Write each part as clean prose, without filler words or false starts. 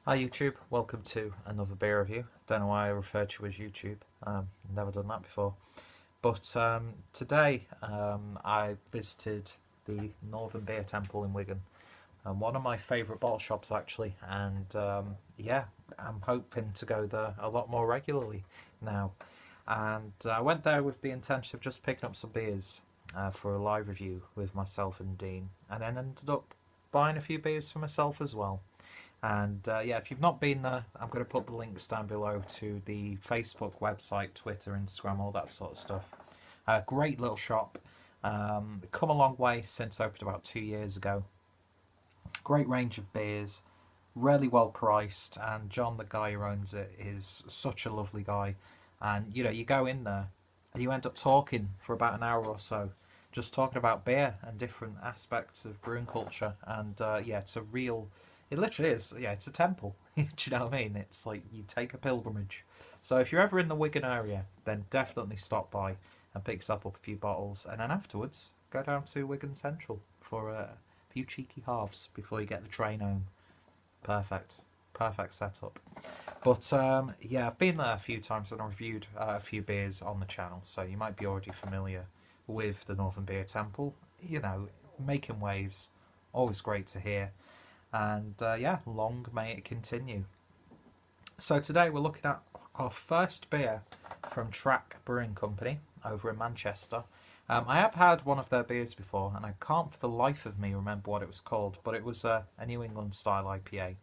Hi YouTube, welcome to another beer review. Don't know why I referred to you as YouTube, never done that before. But today I visited the Northern Beer Temple in Wigan, one of my favourite bottle shops actually, and yeah, I'm hoping to go there a lot more regularly now. And I went there with the intention of just picking up some beers for a live review with myself and Dean, and then ended up buying a few beers for myself as well. And yeah, if you've not been there, I'm going to put the links down below to the Facebook, website, Twitter, Instagram, all that sort of stuff. Great little shop. Come a long way since it opened about 2 years ago. Great range of beers, really well priced, and John, the guy who owns it, is such a lovely guy. And you go in there and you end up talking for about an hour or so, just talking about beer and different aspects of brewing culture. And yeah, it literally is. Yeah, it's a temple. Do you know what I mean? It's like you take a pilgrimage. So if you're ever in the Wigan area, then definitely stop by and pick yourself up a few bottles, and then afterwards go down to Wigan Central for a few cheeky halves before you get the train home. Perfect, perfect setup. But yeah, I've been there a few times and I reviewed a few beers on the channel, so you might be already familiar with the Northern Beer Temple. Making waves, always great to hear. And yeah, long may it continue. So today we're looking at our first beer from Track Brewing Company over in Manchester. I have had one of their beers before, and I can't for the life of me remember what it was called, but it was a New England style IPA.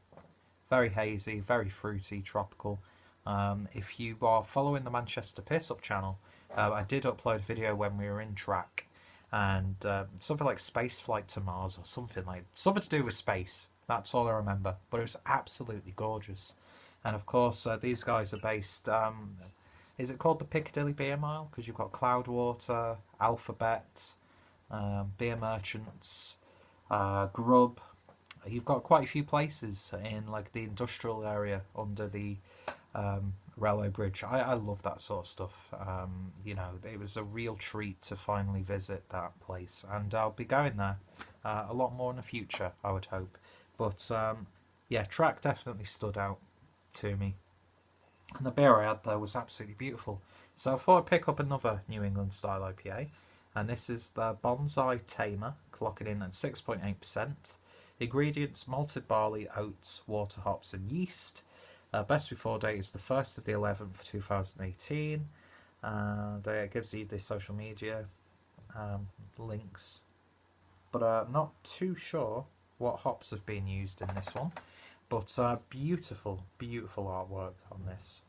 Very hazy, very fruity, tropical. If you are following the Manchester Piss Up channel, I did upload a video when we were in Track, and something like Space Flight to Mars or something to do with space. That's all I remember, but it was absolutely gorgeous. And of course, these guys are based. Is it called the Piccadilly Beer Mile? Because you've got Cloudwater, Alphabet, Beer Merchants, Grub. You've got quite a few places in like the industrial area under the railway bridge. I love that sort of stuff. It was a real treat to finally visit that place, and I'll be going there a lot more in the future, I would hope. But yeah, Track definitely stood out to me. And the beer I had there was absolutely beautiful. So I thought I'd pick up another New England style IPA. And this is the Bonsai Tamer, clocking in at 6.8%. Ingredients: malted barley, oats, water, hops and yeast. Best before date is the 1st of the 11th, 2018. And it gives you the social media links. But not too sure what hops have been used in this one, but beautiful artwork on this.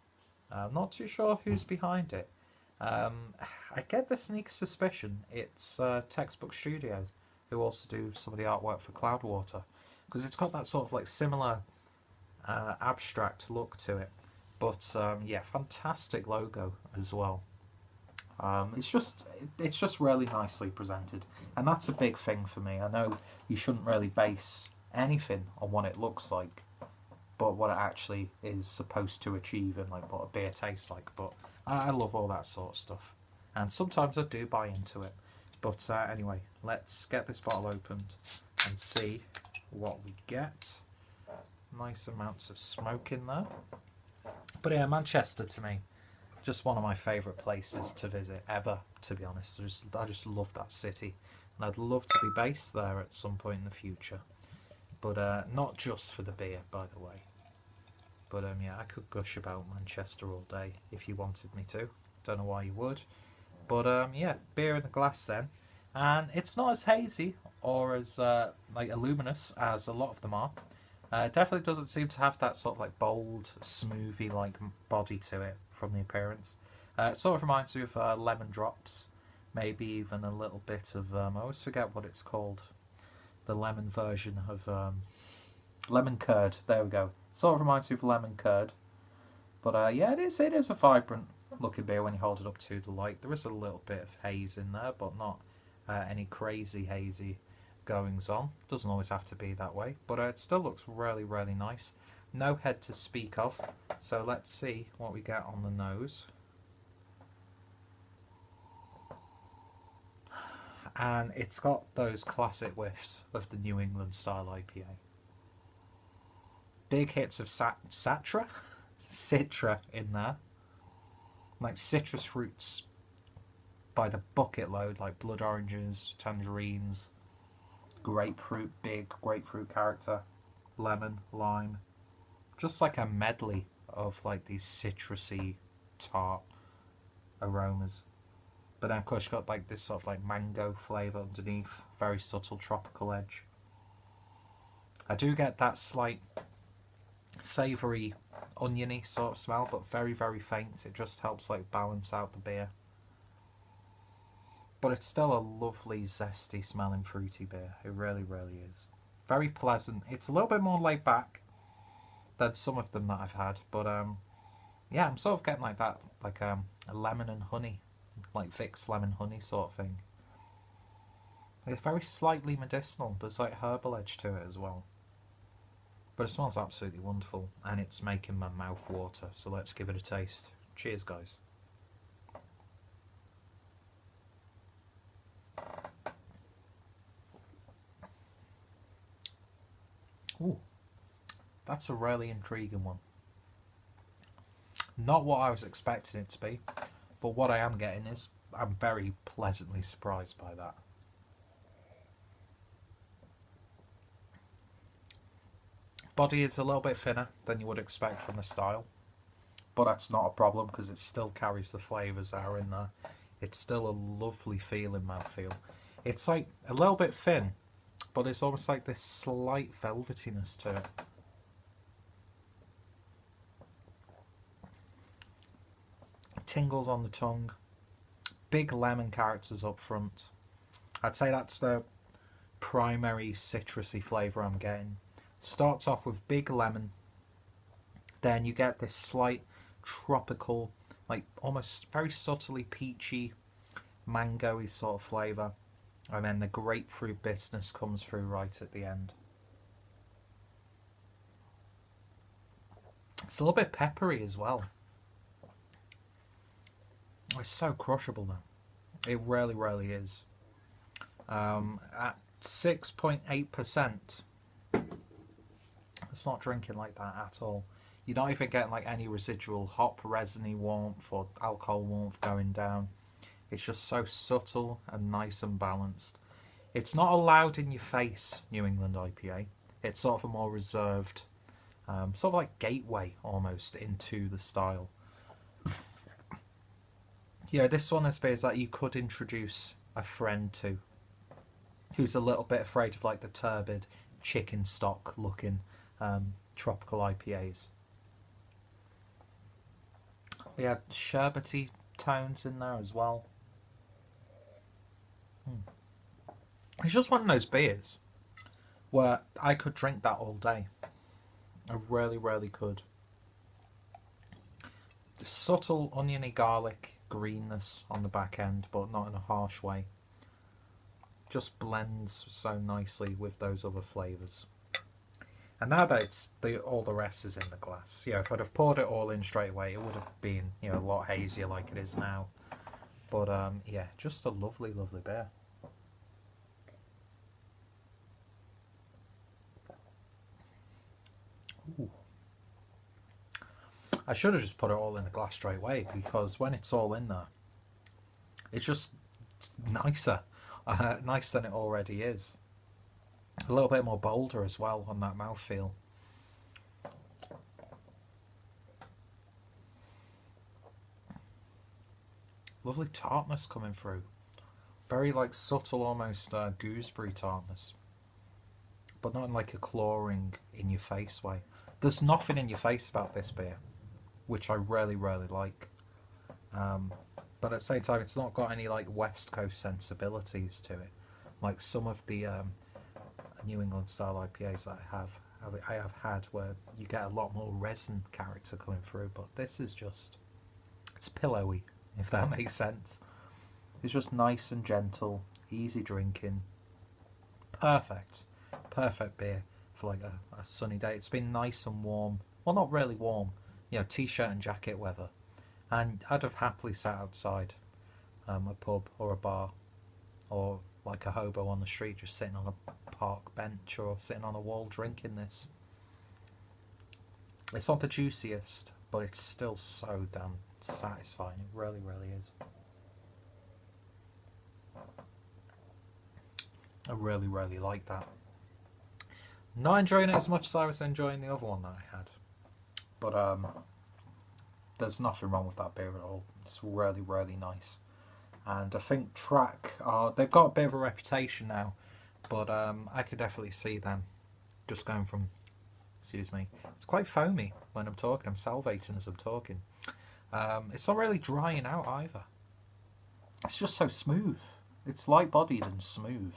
Not too sure who's behind it. I get the sneak suspicion it's Textbook Studio, who also do some of the artwork for Cloudwater, because it's got that sort of like similar abstract look to it. But yeah, fantastic logo as well. It's just really nicely presented, and that's a big thing for me. I know you shouldn't really base anything on what it looks like, but what it actually is supposed to achieve and like what a beer tastes like. But I love all that sort of stuff, and sometimes I do buy into it. But anyway, let's get this bottle opened and see what we get. Nice amounts of smoke in there. But yeah, Manchester to me, just one of my favourite places to visit ever, to be honest. I just love that city, and I'd love to be based there at some point in the future. But not just for the beer, by the way. But yeah, I could gush about Manchester all day if you wanted me to. Don't know why you would. But yeah, beer in the glass then. And it's not as hazy or as like luminous as a lot of them are. It definitely doesn't seem to have that sort of like bold, smoothie-like body to it from the appearance. It sort of reminds me of lemon drops, maybe even a little bit of I always forget what it's called, the lemon version of lemon curd. There we go. Sort of reminds me of lemon curd. But yeah, it is a vibrant looking beer when you hold it up to the light. There is a little bit of haze in there, but not any crazy hazy goings on. Doesn't always have to be that way, but it still looks really nice. No head to speak of, so let's see what we get on the nose. And it's got those classic whiffs of the New England style IPA. big hits of Citra in there. Like citrus fruits by the bucket load, like blood oranges, tangerines, grapefruit, big grapefruit character, lemon, lime. Just like a medley of like these citrusy, tart aromas. But then of course you've got like this sort of like mango flavour underneath, very subtle tropical edge. I do get that slight savoury, oniony sort of smell, but very, very faint. It just helps like balance out the beer. But it's still a lovely, zesty smelling fruity beer. It really, really is. Very pleasant. It's a little bit more laid back than some of them that I've had. But yeah, I'm sort of getting like that, like a lemon and honey, like Vicks lemon honey sort of thing. It's very slightly medicinal. There's like herbal edge to it as well. But it smells absolutely wonderful, and it's making my mouth water, so let's give it a taste. Cheers, guys. Ooh, that's a really intriguing one. Not what I was expecting it to be, but what I am getting is, I'm very pleasantly surprised by that. Body is a little bit thinner than you would expect from the style, but that's not a problem because it still carries the flavours that are in there. It's still a lovely feeling mouthfeel. It's like a little bit thin, but it's almost like this slight velvetiness to it. Tingles on the tongue, big lemon characters up front. I'd say that's the primary citrusy flavour I'm getting. Starts off with big lemon, then you get this slight tropical, like almost very subtly peachy, mango-y sort of flavour, and then the grapefruit bitterness comes through right at the end. It's a little bit peppery as well. It's so crushable though. It really, really is. At 6.8%. It's not drinking like that at all. You're not even getting like any residual hop resiny warmth or alcohol warmth going down. It's just so subtle and nice and balanced. It's not a loud in your face New England IPA. It's sort of a more reserved, sort of like gateway almost into the style. Yeah, this one I suppose that you could introduce a friend to who's a little bit afraid of like the turbid chicken stock looking tropical IPAs. We had sherbety tones in there as well. It's just one of those beers where I could drink that all day. I really, really could. The subtle oniony garlic greenness on the back end, but not in a harsh way. Just blends so nicely with those other flavours. And now that it's all the rest is in the glass, you know, if I'd have poured it all in straight away, it would have been, you know, a lot hazier like it is now. But yeah, just a lovely, lovely beer. Ooh. I should have just put it all in the glass straight away, because when it's all in there, it's just nicer, nicer than it already is. A little bit more bolder as well on that mouthfeel. Lovely tartness coming through. Very like subtle, almost gooseberry tartness, but not in like a clawing in your face way. There's nothing in your face about this beer, which I really, really like. But at the same time, it's not got any like West Coast sensibilities to it, like some of the New England style IPAs that I have had, where you get a lot more resin character coming through. But this is just, it's pillowy, if that makes sense. It's just nice and gentle, easy drinking, perfect beer for like a sunny day. It's been nice and warm, well, not really warm, you know, t-shirt and jacket weather, and I'd have happily sat outside a pub or a bar, or like a hobo on the street, just sitting on a park bench or sitting on a wall drinking this. It's not the juiciest, but it's still so damn satisfying. It really, really is. I really, really like that. Not enjoying it as much as I was enjoying the other one that I had. But there's nothing wrong with that beer at all. It's really, really nice. And I think Track, they've got a bit of a reputation now. But I could definitely see them just going from... Excuse me. It's quite foamy when I'm talking. I'm salivating as I'm talking. It's not really drying out either. It's just so smooth. It's light-bodied and smooth.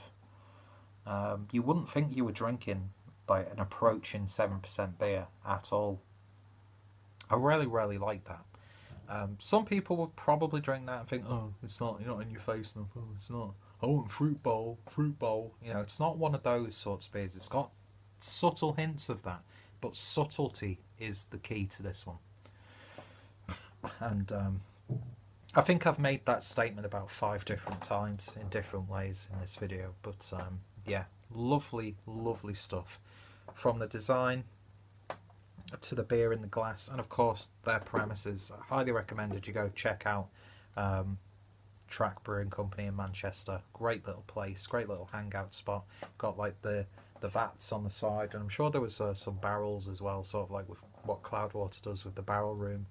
You wouldn't think you were drinking like an approaching 7% beer at all. I really, really like that. Some people would probably drink that and think, oh, it's not, you're not in your face enough. Oh, it's not. I want fruit bowl, fruit bowl. You know, it's not one of those sorts of beers. It's got subtle hints of that, but subtlety is the key to this one. And I think I've made that statement about 5 different times in different ways in this video. But yeah, lovely, lovely stuff. From the design to the beer in the glass, and of course their premises. I highly recommended you go check out Track Brewing Company in Manchester. Great little place, great little hangout spot. Got like the vats on the side, and I'm sure there was some barrels as well, sort of like with what Cloudwater does with the barrel room.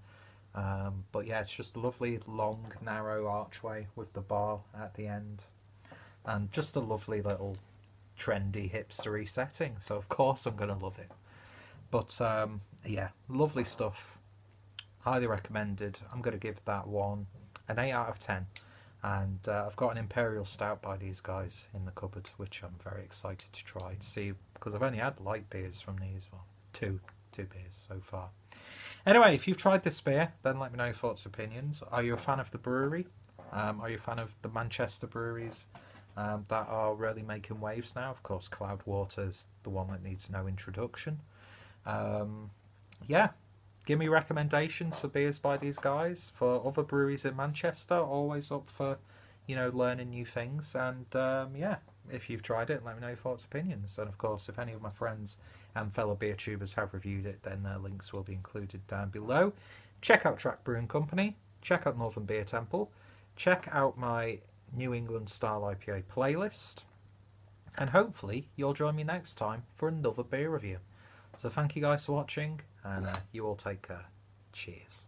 But yeah, it's just a lovely long narrow archway with the bar at the end, and just a lovely little trendy hipstery setting, so of course I'm gonna love it. But yeah, lovely stuff, highly recommended. I'm gonna give that one an 8 out of 10, and I've got an Imperial Stout by these guys in the cupboard, which I'm very excited to try to see, because I've only had light beers from these. Well, two beers so far. Anyway, if you've tried this beer, then let me know your thoughts, opinions. Are you a fan of the brewery? Are you a fan of the Manchester breweries that are really making waves now? Of course, Cloudwater's the one that needs no introduction. Yeah, give me recommendations for beers by these guys, for other breweries in Manchester. Always up for, you know, learning new things. And yeah, if you've tried it, let me know your thoughts, opinions. And of course, if any of my friends and fellow beer tubers have reviewed it, then their links will be included down below. Check out Track Brewing Company. Check out Northern Beer Temple. Check out my New England Style IPA playlist. And hopefully you'll join me next time for another beer review. So thank you guys for watching, and you all take care. Cheers.